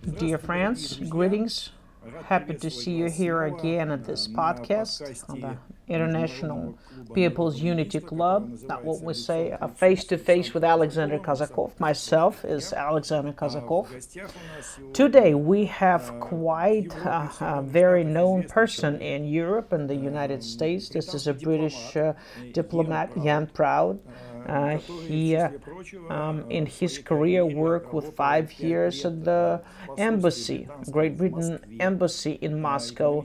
Dear friends, greetings. Happy to see you here again at this podcast on the International People's Unity Club. Not what we say, face to face with Alexander Kazakov. Myself is Alexander Kazakov. Today we have quite a very known person in Europe and the United States. This is a British diplomat, Proude. He, in his career, worked with 5 years at the embassy, Great Britain embassy in Moscow.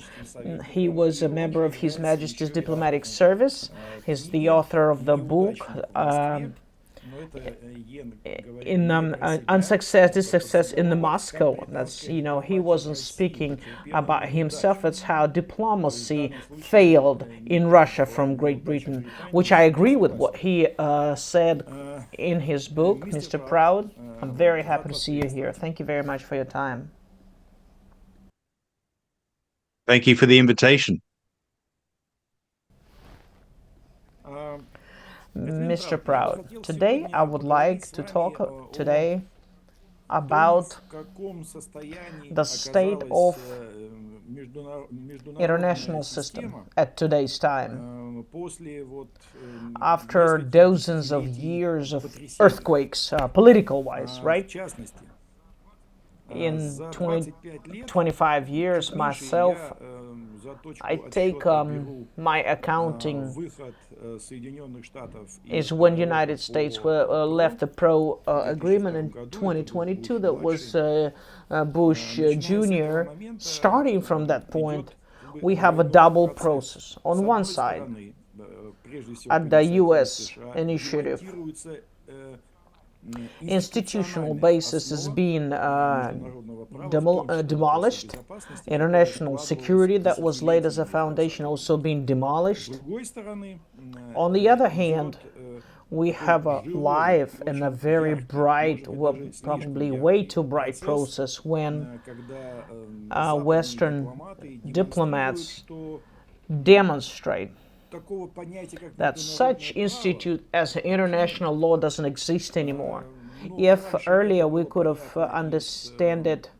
He was a member of His Majesty's Diplomatic Service. He's the author of the book Unsuccess in the Moscow. That's, he wasn't speaking about himself. It's how diplomacy failed in Russia from Great Britain, which I agree with what he said in his book, Mr. Proude. I'm very happy to see you here. Thank you very much for your time. Thank you for the invitation. Mr. Proude, today I would like to talk today about the state of international system at today's time. After dozens of years of earthquakes, political-wise, right? In 25 years myself, I take my accounting is when United States left the Proude agreement in 2022. That was Bush Jr. Starting from that point, we have a double process. On one side, at the U.S. initiative, institutional basis is being demolished. International security that was laid as a foundation also being demolished. On the other hand, we have a live and a very bright, well, probably way too bright process when Western diplomats demonstrate that such institute as international law doesn't exist anymore. If earlier we could have understand it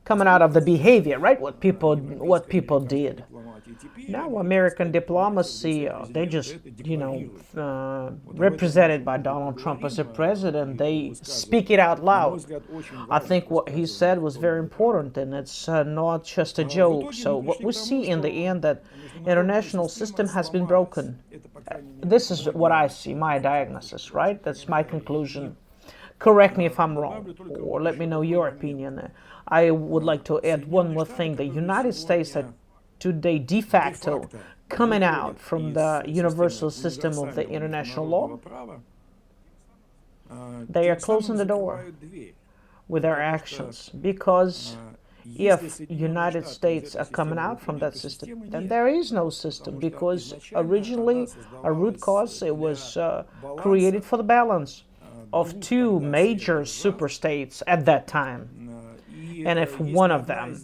coming out of the behavior, right? What people did. Now American diplomacy, they just, represented by Donald Trump as a president, they speak it out loud. I think what he said was very important, and it's not just a joke. So what we see in the end, that international system has been broken. This is what I see, my diagnosis, right? That's my conclusion. Correct me if I'm wrong, or let me know your opinion. I would like to add one more thing. The United States are today de facto coming out from the universal system of the international law. They are closing the door with their actions, because if United States are coming out from that system, then there is no system, because originally a root cause, it was created for the balance of two major superstates at that time. And if one of them,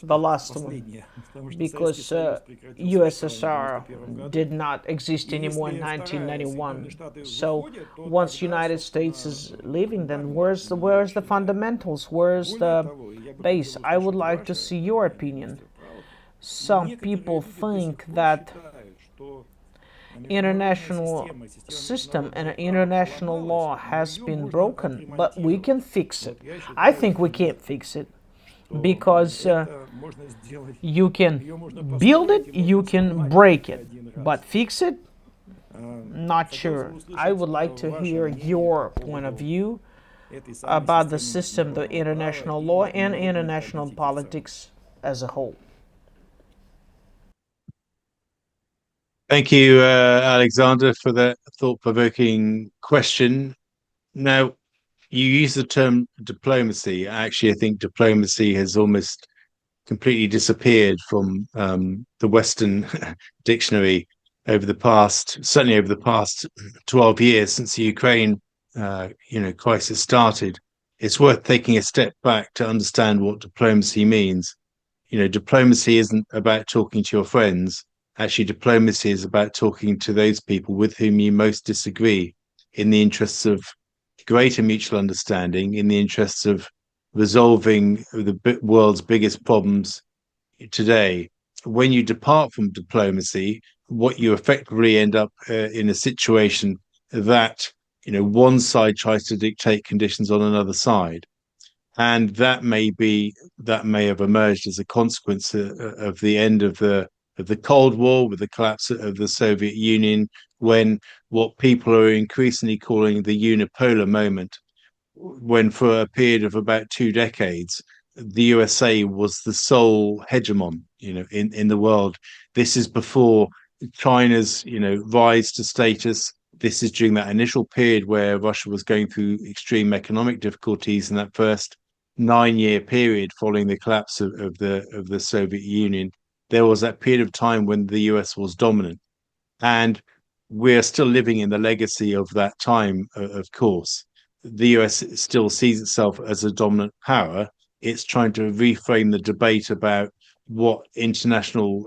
the last one, because USSR did not exist anymore in 1991. So once United States is leaving, then where's the fundamentals? Where's the base? I would like to see your opinion. Some people think that international system and international law has been broken, but we can fix it. I think we can't fix it, because you can build it, you can break it, but fix it, not sure. I would like to hear your point of view about the system, the international law, and international politics as a whole. Thank you, Alexander, for that thought-provoking question. Now, you use the term diplomacy. Actually, I think diplomacy has almost completely disappeared from the Western dictionary certainly over the past 12 years since the Ukraine, crisis started. It's worth taking a step back to understand what diplomacy means. Diplomacy isn't about talking to your friends. Actually, diplomacy is about talking to those people with whom you most disagree in the interests of greater mutual understanding, in the interests of resolving the world's biggest problems today. When you depart from diplomacy, what you effectively end up in a situation that one side tries to dictate conditions on another side, and that may have emerged as a consequence of the end of the Cold War, with the collapse of the Soviet Union, when what people are increasingly calling the unipolar moment, when for a period of about 2 decades, the USA was the sole hegemon, in the world. This is before China's, rise to status. This is during that initial period where Russia was going through extreme economic difficulties in that first 9 year period following the collapse of the Soviet Union. There was that period of time when the US was dominant. And we're still living in the legacy of that time, of course. The US still sees itself as a dominant power. It's trying to reframe the debate about what international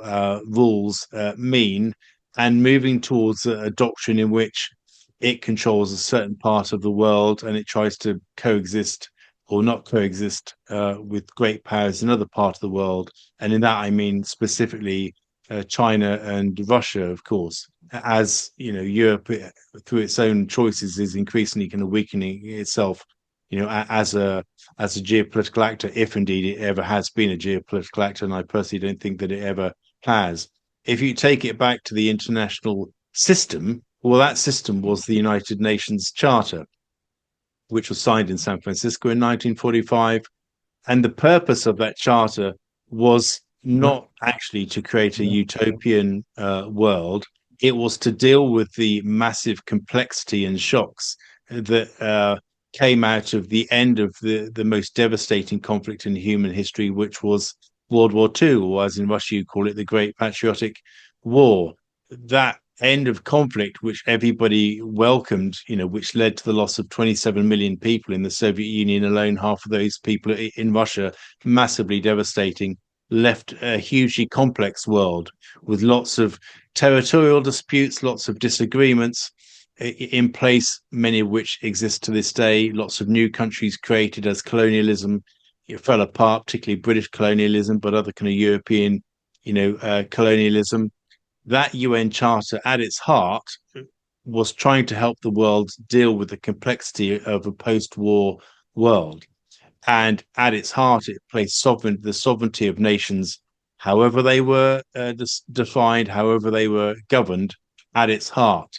rules mean, and moving towards a doctrine in which it controls a certain part of the world and it tries to coexist or not coexist with great powers in other parts of the world. And in that, I mean specifically China and Russia, of course, as Europe, through its own choices, is increasingly kind of weakening itself, as a geopolitical actor, if indeed it ever has been a geopolitical actor, and I personally don't think that it ever has. If you take it back to the international system, well, that system was the United Nations Charter, which was signed in San Francisco in 1945. And the purpose of that charter was not actually to create a utopian world. It was to deal with the massive complexity and shocks that came out of the end of the most devastating conflict in human history, which was World War II, or as in Russia you call it, the Great Patriotic War. That end of conflict, which everybody welcomed, which led to the loss of 27 million people in the Soviet Union alone, half of those people in Russia, massively devastating, left a hugely complex world with lots of territorial disputes, lots of disagreements in place, many of which exist to this day, lots of new countries created as colonialism fell apart, particularly British colonialism, but other kind of European, colonialism. That UN Charter, at its heart, was trying to help the world deal with the complexity of a post-war world. And at its heart, it placed the sovereignty of nations, however they were defined, however they were governed, at its heart.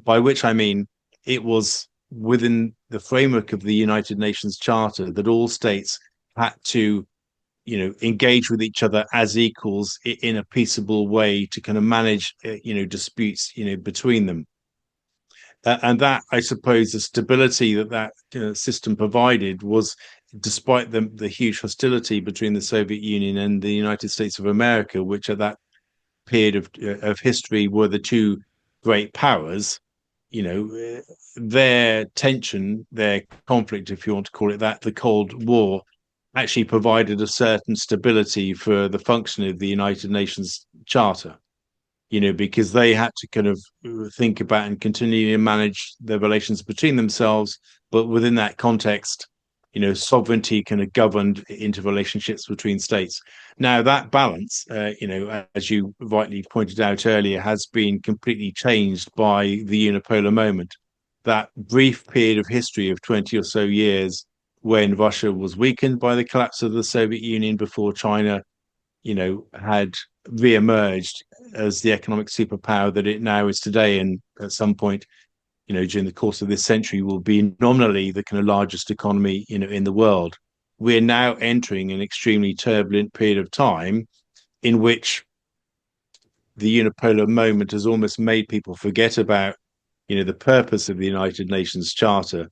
By which I mean it was within the framework of the United Nations Charter that all states had to engage with each other as equals in a peaceable way to kind of manage disputes between them. And that, I suppose, the stability that system provided was, despite the huge hostility between the Soviet Union and the United States of America, which at that period of history were the two great powers, their tension, their conflict, if you want to call it that, the Cold War, actually provided a certain stability for the function of the United Nations Charter, because they had to kind of think about and continually manage their relations between themselves. But within that context, sovereignty kind of governed interrelationships between states. Now, that balance, as you rightly pointed out earlier, has been completely changed by the unipolar moment. That brief period of history of 20 or so years when Russia was weakened by the collapse of the Soviet Union before China, had re-emerged as the economic superpower that it now is today, and at some point, during the course of this century, will be nominally the kind of largest economy, in the world. We're now entering an extremely turbulent period of time in which the unipolar moment has almost made people forget about, the purpose of the United Nations Charter,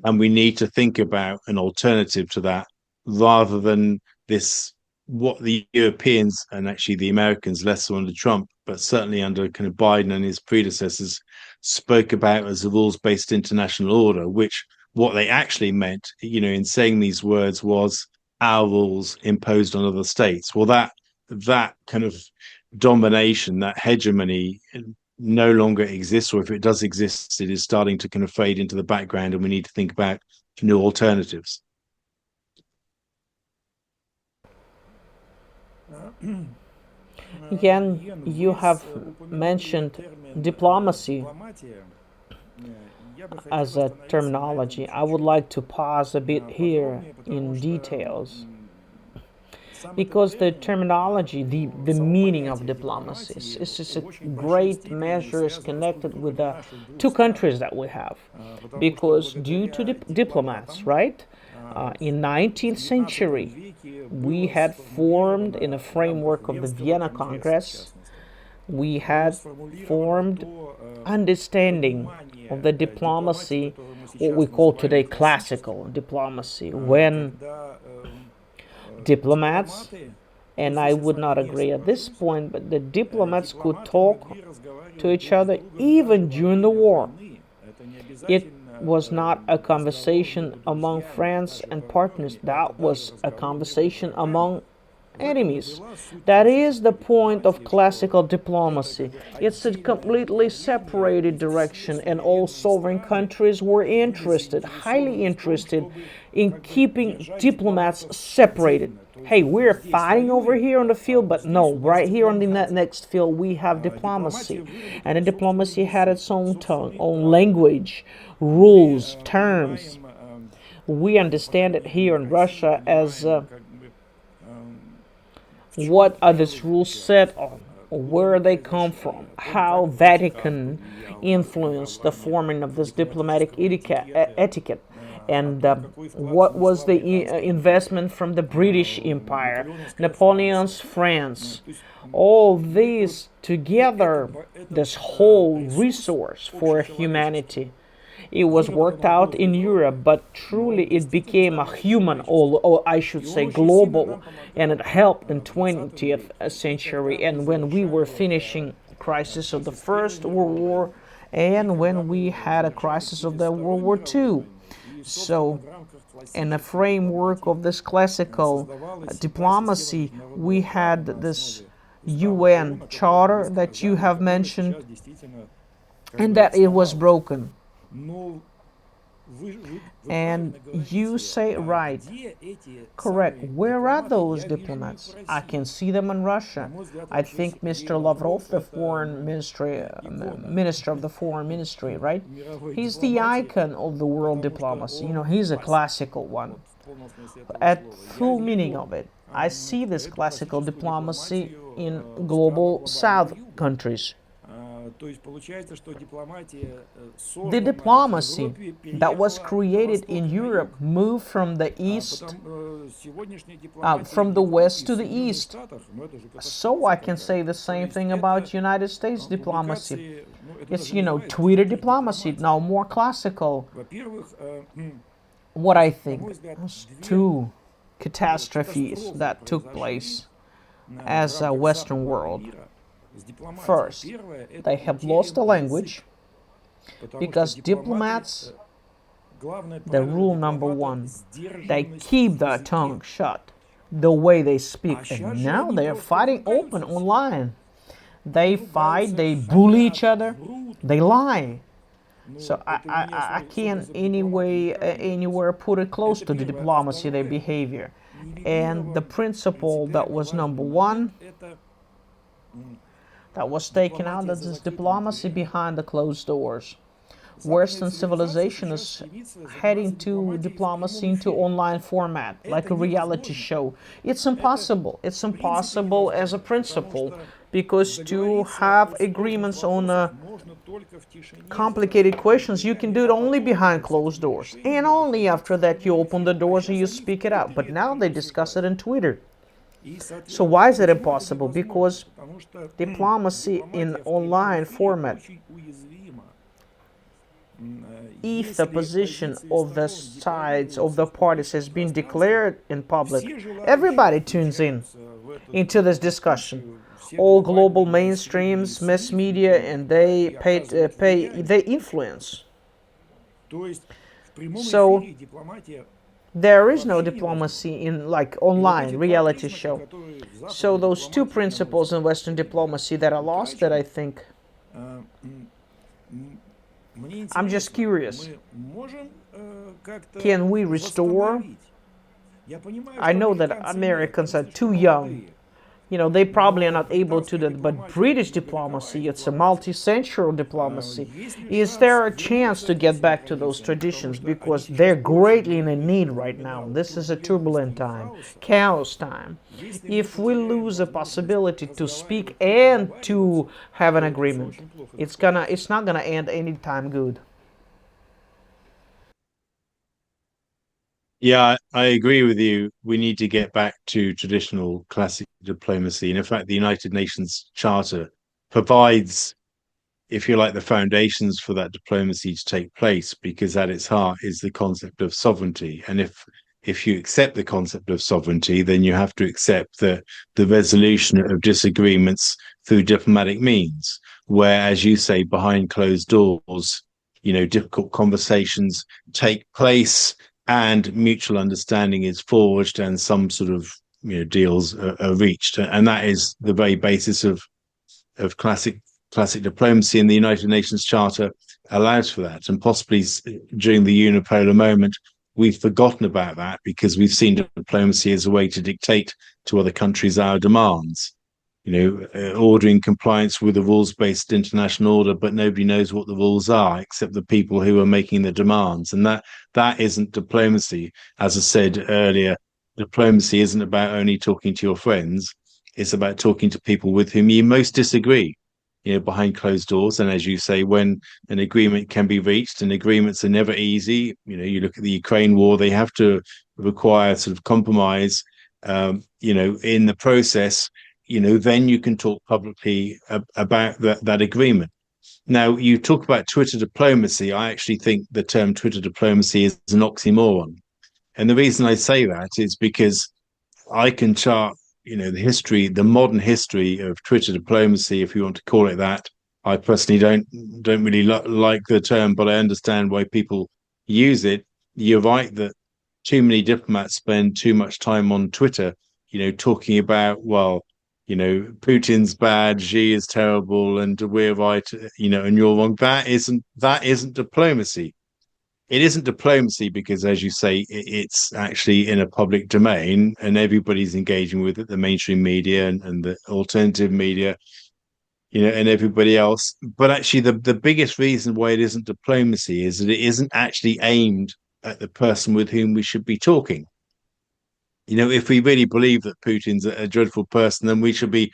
and we need to think about an alternative to that, rather than this, what the Europeans and actually the Americans, less so under Trump, but certainly under kind of Biden and his predecessors, spoke about as a rules-based international order, which what they actually meant, in saying these words, was our rules imposed on other states. Well, that kind of domination, that hegemony, no longer exists, or if it does exist, it is starting to kind of fade into the background, and we need to think about new alternatives. Again, you have mentioned diplomacy as a terminology. I would like to pause a bit here in details because the terminology, the meaning of diplomacy is a great measure is connected with the two countries that we have. Because due to the diplomats, right? In 19th century, we had formed in a framework of the Vienna Congress, we had formed understanding of the diplomacy, what we call today classical diplomacy, when diplomats, and I would not agree at this point, but the diplomats could talk to each other even during the war. It was not a conversation among friends and partners, that was a conversation among enemies. That is the point of classical diplomacy. It's a completely separated direction, and all sovereign countries were interested, highly interested, in keeping diplomats separated. Hey, we're fighting over here on the field, but no, right here on the next field we have diplomacy. And the diplomacy had its own tongue, own language, rules, terms. We understand it here in Russia as what are these rules set on, where they come from, how Vatican influenced the forming of this diplomatic etiquette, and what was the investment from the British Empire, Napoleon's France. All these together, this whole resource for humanity. It was worked out in Europe, but truly it became a human, or I should say global, and it helped in 20th century. And when we were finishing crisis of the First World War, and when we had a crisis of the World War II. So, in the framework of this classical diplomacy, we had this UN charter that you have mentioned, and that it was broken. And you say right, correct. Where are those diplomats? I can see them in Russia. I think Mr. Lavrov, the foreign ministry, minister of the foreign ministry, right? He's the icon of the world diplomacy. You know, he's a classical one. At full meaning of it, I see this classical diplomacy in global South countries. The diplomacy that was created in Europe moved from the east, from the west to the east. So I can say the same thing about United States diplomacy. It's, you know, Twitter diplomacy, now more classical. What I think, there's two catastrophes that took place as a Western world. First, they have lost the language because diplomats, the rule number one, they keep their tongue shut the way they speak. And now they are fighting open online. They fight, they bully each other, they lie. So I can't anywhere put it close to the diplomacy, their behavior. And the principle that was number one, that was taken out, that is diplomacy behind the closed doors. Western civilization is heading to diplomacy into online format, like a reality show. It's impossible. It's impossible as a principle, because to have agreements on complicated questions, you can do it only behind closed doors. And only after that you open the doors and you speak it out. But now they discuss it on Twitter. So why is it impossible? Because diplomacy in online format, if the position of the sides of the parties has been declared in public, everybody tunes in into this discussion. All global mainstreams, mass media, and they they influence. So there is no diplomacy in like online reality show. So those two principles in Western diplomacy that are lost, that I think, I'm just curious, can we restore? I know that Americans are too young They probably are not able to do that. But British diplomacy, it's a multi-century diplomacy. Is there a chance to get back to those traditions? Because they're greatly in a need right now. This is a turbulent time, chaos time. If we lose a possibility to speak and to have an agreement, it's not gonna end anytime good. Yeah, I agree with you. We need to get back to traditional classic diplomacy. And in fact, the United Nations Charter provides, if you like, the foundations for that diplomacy to take place, because at its heart is the concept of sovereignty. And if you accept the concept of sovereignty, then you have to accept the resolution of disagreements through diplomatic means, where, as you say, behind closed doors, difficult conversations take place and mutual understanding is forged and some sort of deals are reached. And that is the very basis of classic diplomacy, and the United Nations Charter allows for that. And possibly during the unipolar moment, we've forgotten about that because we've seen diplomacy as a way to dictate to other countries our demands. Ordering compliance with the rules-based international order, but nobody knows what the rules are except the people who are making the demands, and that isn't diplomacy. As I said earlier, diplomacy isn't about only talking to your friends; it's about talking to people with whom you most disagree, behind closed doors. And as you say, when an agreement can be reached, and agreements are never easy. You look at the Ukraine war; they have to require sort of compromise. In the process, then you can talk publicly about that agreement. Now, you talk about Twitter diplomacy. I actually think the term Twitter diplomacy is an oxymoron. And the reason I say that is because I can chart, the modern history of Twitter diplomacy, if you want to call it that. I personally don't really like the term, but I understand why people use it. You're right that too many diplomats spend too much time on Twitter, talking about, well, Putin's bad, Xi is terrible, and we're right, and you're wrong. That isn't diplomacy. It isn't diplomacy because, as you say, it's actually in a public domain and everybody's engaging with it, the mainstream media and the alternative media, and everybody else. But actually, the biggest reason why it isn't diplomacy is that it isn't actually aimed at the person with whom we should be talking. If we really believe that Putin's a dreadful person, then we should be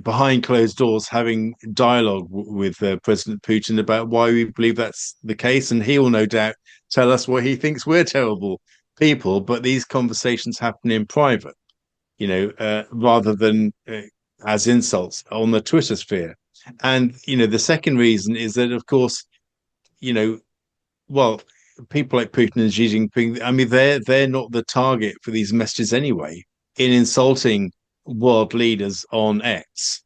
behind closed doors having dialogue with President Putin about why we believe that's the case, and he will no doubt tell us why he thinks we're terrible people. But these conversations happen in private, rather than as insults on the Twitter sphere. And the second reason is that, of course, you know, well, people like Putin and Xi Jinping, I mean, they're not the target for these messages anyway. In insulting world leaders on X,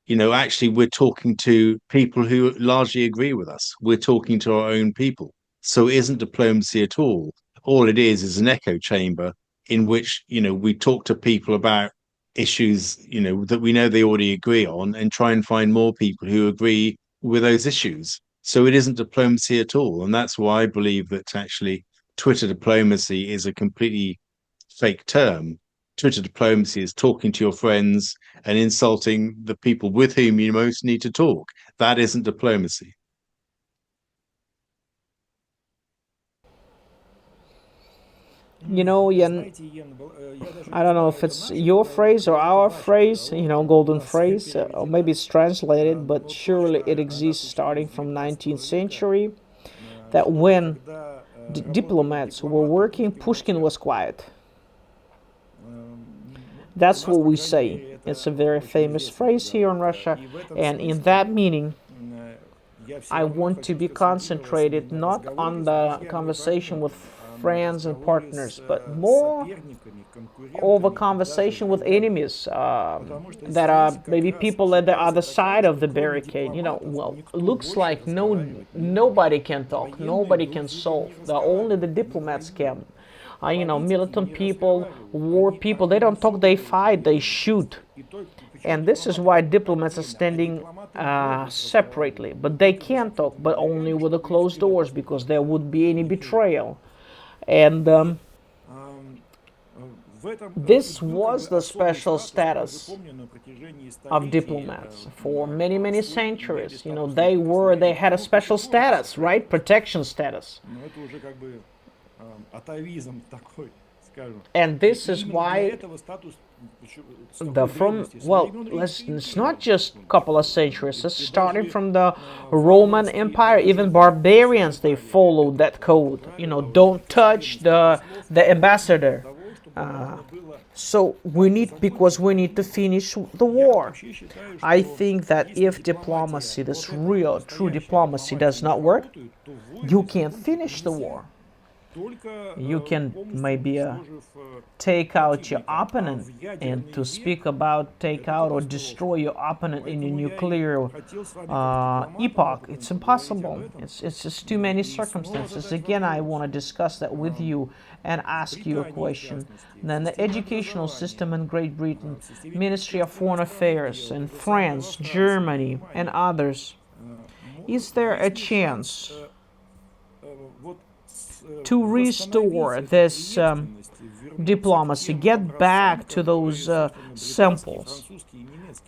actually, we're talking to people who largely agree with us. We're talking to our own people. So it isn't diplomacy at all. All it is an echo chamber in which, we talk to people about issues, that we know they already agree on, and try and find more people who agree with those issues. So it isn't diplomacy at all. And that's why I believe that actually Twitter diplomacy is a completely fake term. Twitter diplomacy is talking to your friends and insulting the people with whom you most need to talk. That isn't diplomacy. Jan, I don't know if it's your phrase or our phrase, golden phrase, or maybe it's translated, but surely it exists starting from 19th century, that when diplomats were working, Pushkin was quiet. That's what we say. It's a very famous phrase here in Russia, and in that meaning, I want to be concentrated not on the conversation with friends and partners, but more of a conversation with enemies that are maybe people at the other side of the barricade. Well, looks like nobody can talk, nobody can solve. Only the diplomats can. Militant people, war people, they don't talk, they fight, they shoot. And this is why diplomats are standing separately. But they can talk, but only with the closed doors, because there would be any betrayal. And This was the special status of diplomats for many, many centuries. You know, they had a special status, right? Protection status. And this is why it's not just a couple of centuries. It's starting from the Roman Empire. Even barbarians, they followed that code. You know, don't touch the ambassador. So because we need to finish the war. I think that if diplomacy, this real, true diplomacy, does not work, you can't finish the war. You can maybe take out your opponent, and to speak about take out or destroy your opponent in a nuclear epoch, it's impossible. It's just too many circumstances. Again, I want to discuss that with you and ask you a question. Then the educational system in Great Britain, Ministry of Foreign Affairs in France, Germany, and others, is there a chance to restore this diplomacy, get back to those samples,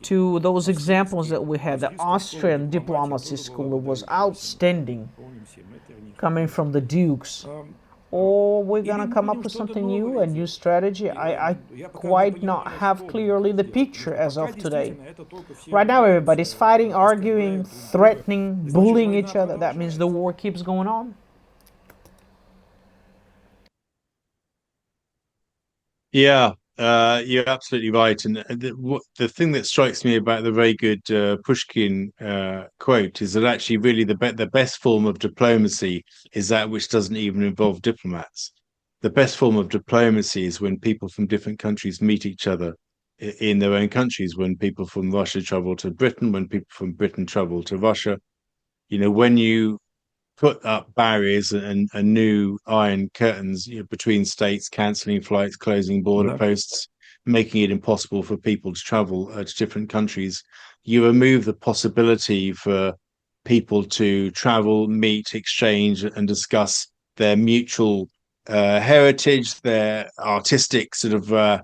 to those examples that we had? The Austrian diplomacy school was outstanding, coming from the dukes. Or we're gonna come up with something new, a new strategy. I quite not have clearly the picture as of today. Right now, everybody's fighting, arguing, threatening, bullying each other. That means the war keeps going on. Yeah, you're absolutely right. And the thing that strikes me about the very good Pushkin quote is that actually, really, the best form of diplomacy is that which doesn't even involve diplomats. The best form of diplomacy is when people from different countries meet each other in their own countries. When people from Russia travel to Britain, when people from Britain travel to Russia. You know, when you put up barriers and new iron curtains, you know, between states, cancelling flights, closing border posts, making it impossible for people to travel to different countries. You remove the possibility for people to travel, meet, exchange, and discuss their mutual heritage, their artistic sort of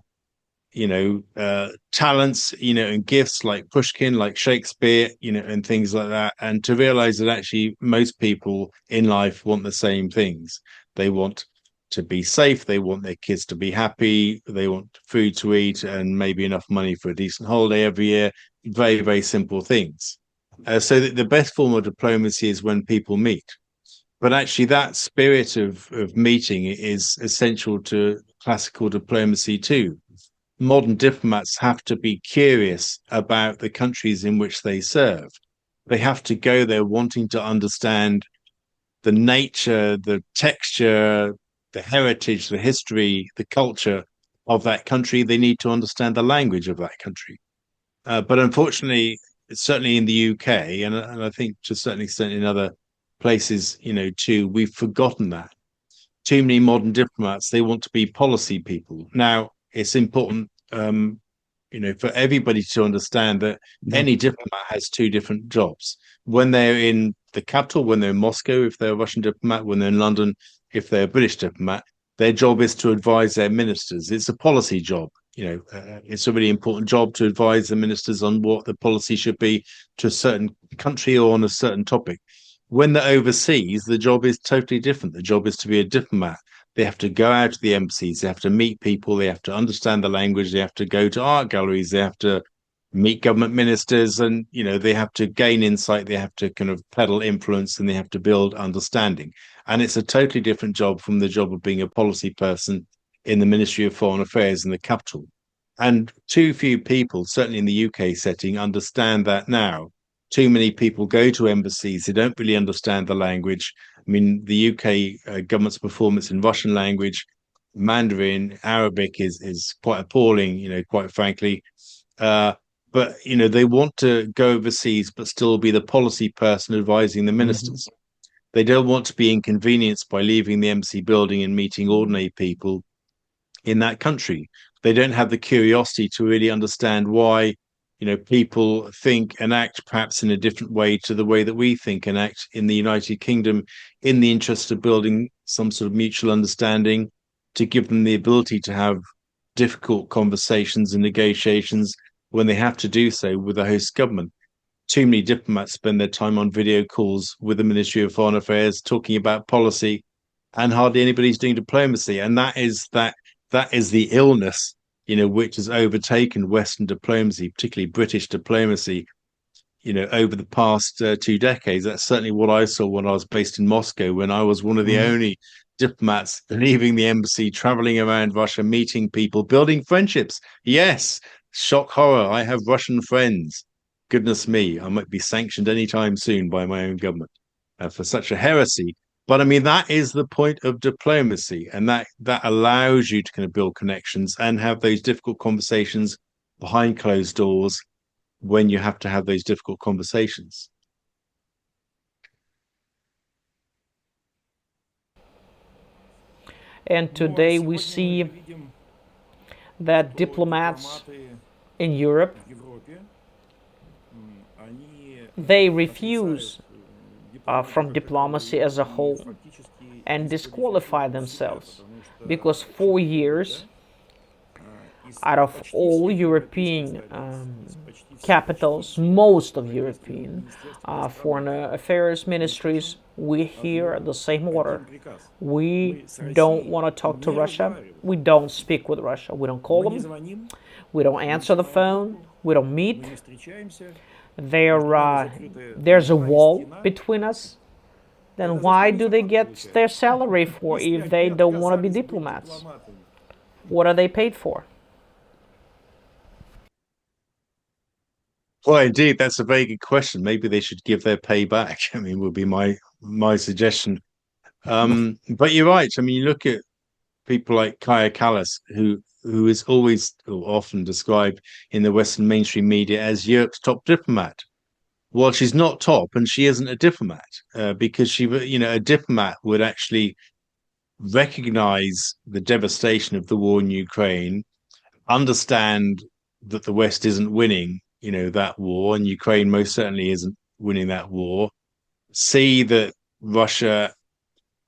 talents, and gifts like Pushkin, like Shakespeare, and things like that. And to realize that actually most people in life want the same things. They want to be safe. They want their kids to be happy. They want food to eat and maybe enough money for a decent holiday every year. Very, very simple things. So the best form of diplomacy is when people meet. But actually, that spirit of meeting is essential to classical diplomacy too. Modern diplomats have to be curious about the countries in which they serve. They have to go there wanting to understand the nature, the texture, the heritage, the history, the culture of that country. They need to understand the language of that country. But unfortunately, certainly in the UK, and I think to a certain extent in other places, too, we've forgotten that. Too many modern diplomats, they want to be policy people. Now, it's important, for everybody to understand that any diplomat has two different jobs. When they're in the capital, when they're in Moscow, if they're a Russian diplomat, when they're in London, if they're a British diplomat, their job is to advise their ministers. It's a policy job. It's a really important job to advise the ministers on what the policy should be to a certain country or on a certain topic. When they're overseas, the job is totally different. The job is to be a diplomat. They have to go out to the embassies. They have to meet people. They have to understand the language. They have to go to art galleries. They have to meet government ministers, and they have to gain insight. They have to kind of peddle influence, and they have to build understanding. And it's a totally different job from the job of being a policy person in the Ministry of Foreign Affairs in the capital. And too few people, certainly in the UK setting, understand that now. Too many people go to embassies. They don't really understand the language. I mean, the UK government's performance in Russian language, Mandarin, Arabic is quite appalling, quite frankly. But, they want to go overseas, but still be the policy person advising the ministers. They don't want to be inconvenienced by leaving the embassy building and meeting ordinary people in that country. They don't have the curiosity to really understand why people think and act perhaps in a different way to the way that we think and act in the United Kingdom, in the interest of building some sort of mutual understanding, to give them the ability to have difficult conversations and negotiations when they have to do so with the host government. Too many diplomats spend their time on video calls with the Ministry of Foreign Affairs talking about policy, and hardly anybody's doing diplomacy. And that is the illness, which has overtaken Western diplomacy, particularly British diplomacy, over the past 2 decades. That's certainly what I saw when I was based in Moscow, when I was one of the only diplomats leaving the embassy, traveling around Russia, meeting people, building friendships. Yes, shock horror. I have Russian friends. Goodness me, I might be sanctioned anytime soon by my own government for such a heresy. But I mean, that is the point of diplomacy, and that allows you to kind of build connections and have those difficult conversations behind closed doors when you have to have those difficult conversations. And today we see that diplomats in Europe, they refuse from diplomacy as a whole and disqualify themselves because 4 years out of all European capitals, most of European foreign affairs ministries, we hear the same order. We don't want to talk to Russia. We don't speak with Russia. We don't call them. We don't answer the phone. We don't meet. There's a wall between us. Then why do they get their salary for if they don't want to be diplomats? What are they paid for? Well, indeed, that's a very good question. Maybe they should give their pay back. I mean, would be my suggestion. But you're right. I mean, you look at people like Kaya Kallas, who is always or often described in the Western mainstream media as Europe's top diplomat. Well, she's not top, and she isn't a diplomat because a diplomat would actually recognize the devastation of the war in Ukraine, understand that the West isn't winning, that war, and Ukraine most certainly isn't winning that war. See that Russia,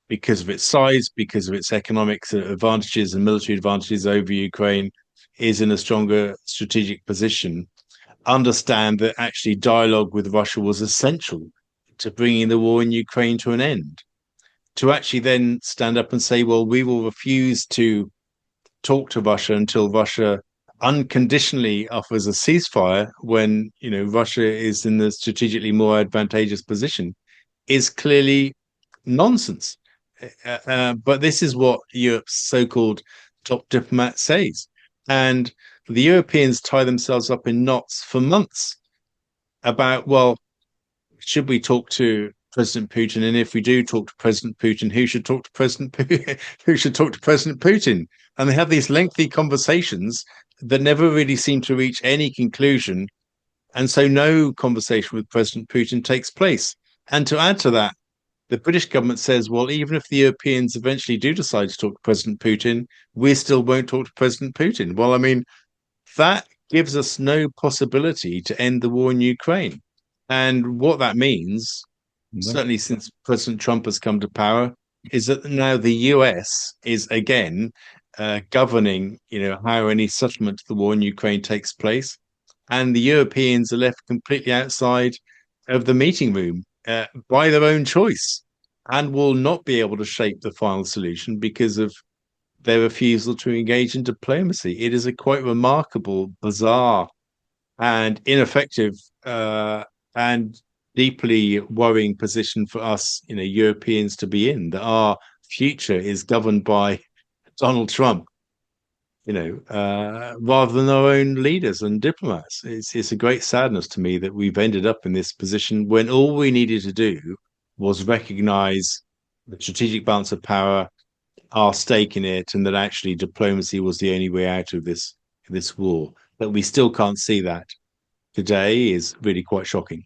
because of its size, because of its economic advantages and military advantages over Ukraine, is in a stronger strategic position. Understand that actually dialogue with Russia was essential to bringing the war in Ukraine to an end. To actually then stand up and say, well, we will refuse to talk to Russia until Russia unconditionally offers a ceasefire when Russia is in the strategically more advantageous position, is clearly nonsense. But this is what Europe's so-called top diplomat says, and the Europeans tie themselves up in knots for months about, well, should we talk to President Putin? And if we do talk to President Putin, who should talk to President Putin? Who should talk to President Putin? And they have these lengthy conversations that never really seem to reach any conclusion. And so no conversation with President Putin takes place. And to add to that, the British government says, well, even if the Europeans eventually do decide to talk to President Putin, we still won't talk to President Putin. Well, I mean, that gives us no possibility to end the war in Ukraine. And what that means, certainly since President Trump has come to power, is that now the US is again governing, how any settlement to the war in Ukraine takes place. And the Europeans are left completely outside of the meeting room by their own choice, and will not be able to shape the final solution because of their refusal to engage in diplomacy. It is a quite remarkable, bizarre, and ineffective and deeply worrying position for us, Europeans to be in, that our future is governed by Donald Trump, rather than our own leaders and diplomats. It's a great sadness to me that we've ended up in this position when all we needed to do was recognize the strategic balance of power, our stake in it, and that actually diplomacy was the only way out of this war. But we still can't see that today is really quite shocking.